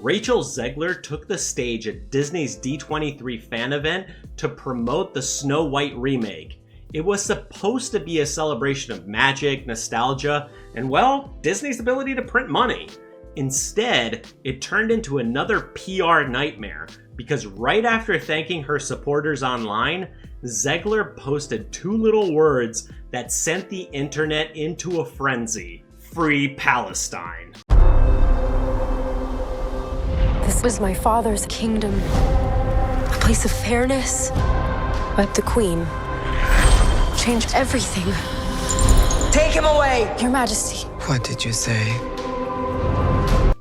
Rachel Zegler took the stage at Disney's D23 fan event to promote the Snow White remake. It was supposed to be a celebration of magic, nostalgia, and well, Disney's ability to print money. Instead, it turned into another PR nightmare because right after thanking her supporters online, Zegler posted two little words that sent the internet into a frenzy. Free Palestine. This was my father's kingdom. A place of fairness. But the Queen changed everything. Take him away! Your Majesty. What did you say?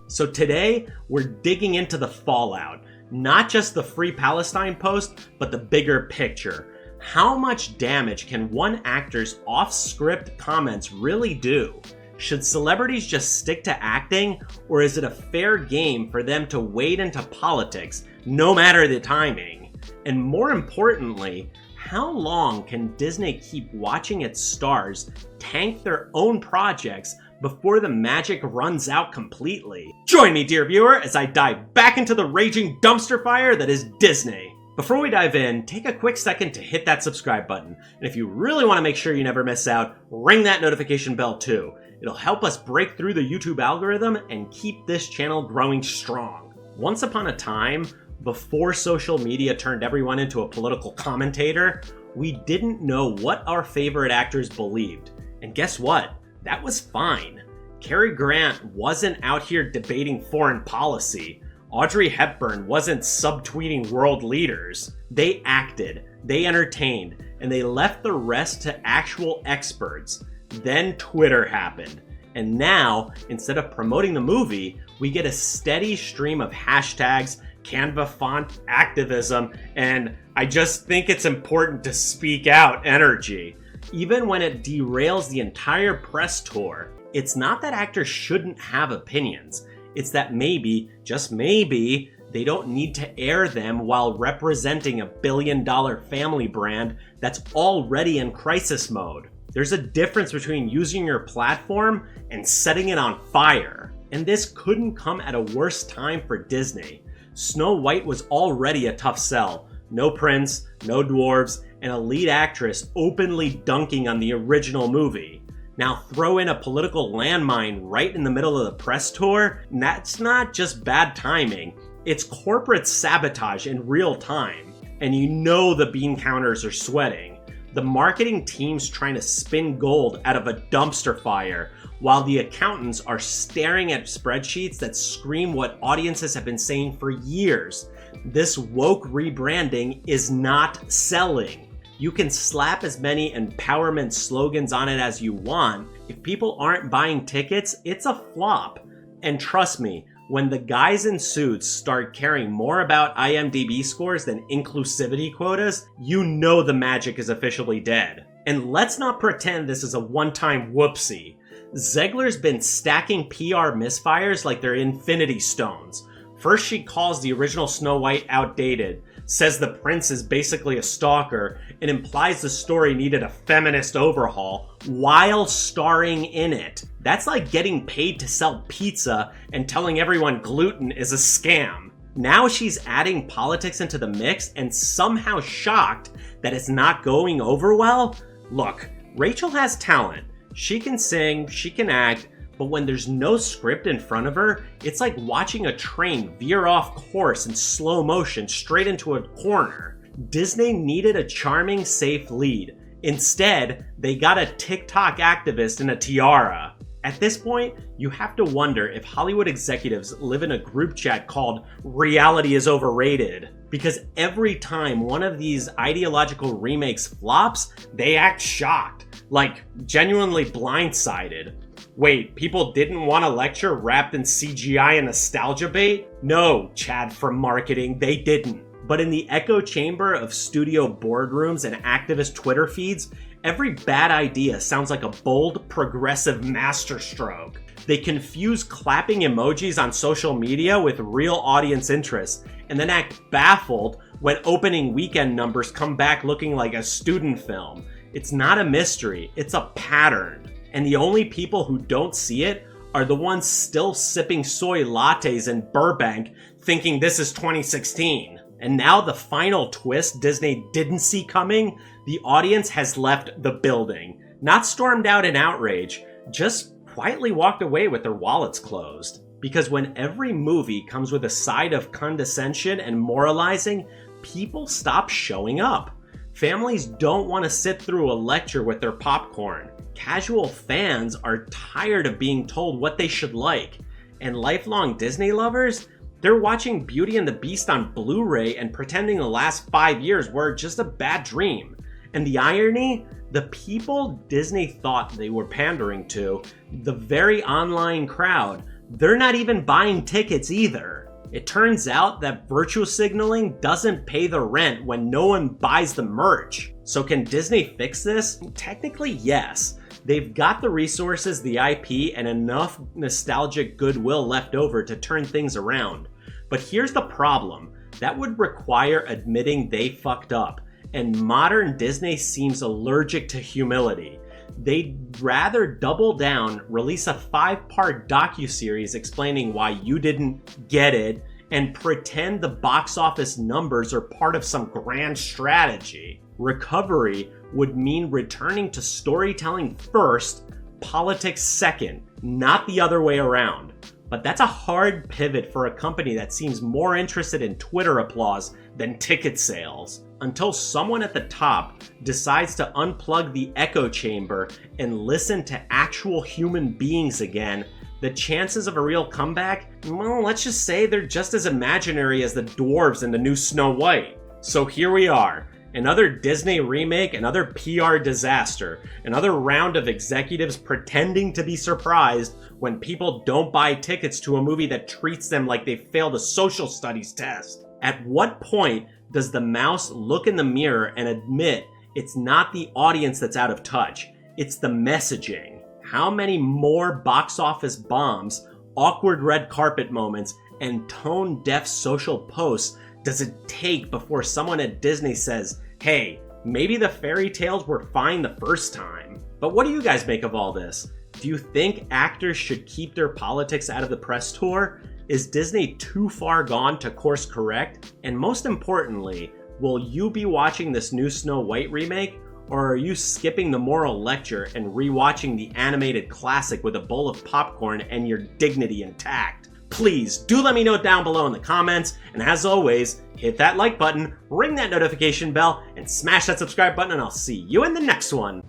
So today, we're digging into the fallout. Not just the Free Palestine post, but the bigger picture. How much damage can one actor's off-script comments really do? Should celebrities just stick to acting, or is it a fair game for them to wade into politics, no matter the timing? And more importantly, how long can Disney keep watching its stars tank their own projects before the magic runs out completely? Join me, dear viewer, as I dive back into the raging dumpster fire that is Disney. Before we dive in, take a quick second to hit that subscribe button. And if you really want to make sure you never miss out, ring that notification bell too. It'll help us break through the YouTube algorithm and keep this channel growing strong. Once upon a time, before social media turned everyone into a political commentator, we didn't know what our favorite actors believed. And guess what? That was fine. Cary Grant wasn't out here debating foreign policy. Audrey Hepburn wasn't subtweeting world leaders. They acted, they entertained, and they left the rest to actual experts. Then Twitter happened. And now, instead of promoting the movie, we get a steady stream of hashtags, Canva font activism, and I just think it's important to speak out energy. Even when it derails the entire press tour, it's not that actors shouldn't have opinions. It's that maybe, just maybe, they don't need to air them while representing a billion-dollar family brand that's already in crisis mode. There's a difference between using your platform and setting it on fire. And this couldn't come at a worse time for Disney. Snow White was already a tough sell. No prince, no dwarves, and a lead actress openly dunking on the original movie. Now throw in a political landmine right in the middle of the press tour, and that's not just bad timing. It's corporate sabotage in real time. And you know the bean counters are sweating. The marketing team's trying to spin gold out of a dumpster fire, while the accountants are staring at spreadsheets that scream what audiences have been saying for years. This woke rebranding is not selling. You can slap as many empowerment slogans on it as you want. If people aren't buying tickets, it's a flop. And trust me, when the guys in suits start caring more about IMDb scores than inclusivity quotas, you know the magic is officially dead. And let's not pretend this is a one-time whoopsie. Zegler's been stacking PR misfires like they're infinity stones. First she calls the original Snow White outdated, says the prince is basically a stalker, and implies the story needed a feminist overhaul while starring in it. That's like getting paid to sell pizza and telling everyone gluten is a scam. Now she's adding politics into the mix and somehow shocked that it's not going over well? Look, Rachel has talent. She can sing, she can act, but when there's no script in front of her, it's like watching a train veer off course in slow motion straight into a corner. Disney needed a charming, safe lead. Instead, they got a TikTok activist in a tiara. At this point, you have to wonder if Hollywood executives live in a group chat called "Reality is Overrated." Because every time one of these ideological remakes flops, they act shocked, like genuinely blindsided. Wait, people didn't want a lecture wrapped in CGI and nostalgia bait? No, Chad from marketing, they didn't. But in the echo chamber of studio boardrooms and activist Twitter feeds, every bad idea sounds like a bold, progressive masterstroke. They confuse clapping emojis on social media with real audience interest, and then act baffled when opening weekend numbers come back looking like a student film. It's not a mystery, it's a pattern. And the only people who don't see it are the ones still sipping soy lattes in Burbank thinking this is 2016. And now the final twist Disney didn't see coming, the audience has left the building. Not stormed out in outrage, just quietly walked away with their wallets closed. Because when every movie comes with a side of condescension and moralizing, people stop showing up. Families don't want to sit through a lecture with their popcorn. Casual fans are tired of being told what they should like. And lifelong Disney lovers, they're watching Beauty and the Beast on Blu-ray and pretending the last 5 years were just a bad dream. And the irony? The people Disney thought they were pandering to, the very online crowd, they're not even buying tickets either. It turns out that virtue signaling doesn't pay the rent when no one buys the merch. So can Disney fix this? Technically, yes. They've got the resources, the IP, and enough nostalgic goodwill left over to turn things around. But here's the problem. That would require admitting they fucked up. And modern Disney seems allergic to humility. They'd rather double down, release a 5-part docuseries explaining why you didn't get it, and pretend the box office numbers are part of some grand strategy. Recovery would mean returning to storytelling first, politics second, not the other way around. But that's a hard pivot for a company that seems more interested in Twitter applause than ticket sales. Until someone at the top decides to unplug the echo chamber and listen to actual human beings again, the chances of a real comeback, well, let's just say they're just as imaginary as the dwarves in the new Snow White. So here we are. Another Disney remake, another PR disaster, another round of executives pretending to be surprised when people don't buy tickets to a movie that treats them like they failed a social studies test. At what point does the mouse look in the mirror and admit it's not the audience that's out of touch, it's the messaging? How many more box office bombs, awkward red carpet moments, and tone-deaf social posts does it take before someone at Disney says, hey, maybe the fairy tales were fine the first time? But what do you guys make of all this? Do you think actors should keep their politics out of the press tour? Is Disney too far gone to course correct? And most importantly, will you be watching this new Snow White remake? Or are you skipping the moral lecture and rewatching the animated classic with a bowl of popcorn and your dignity intact? Please do let me know down below in the comments, and as always, hit that like button, ring that notification bell, and smash that subscribe button, and I'll see you in the next one.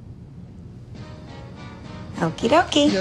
Okie dokie.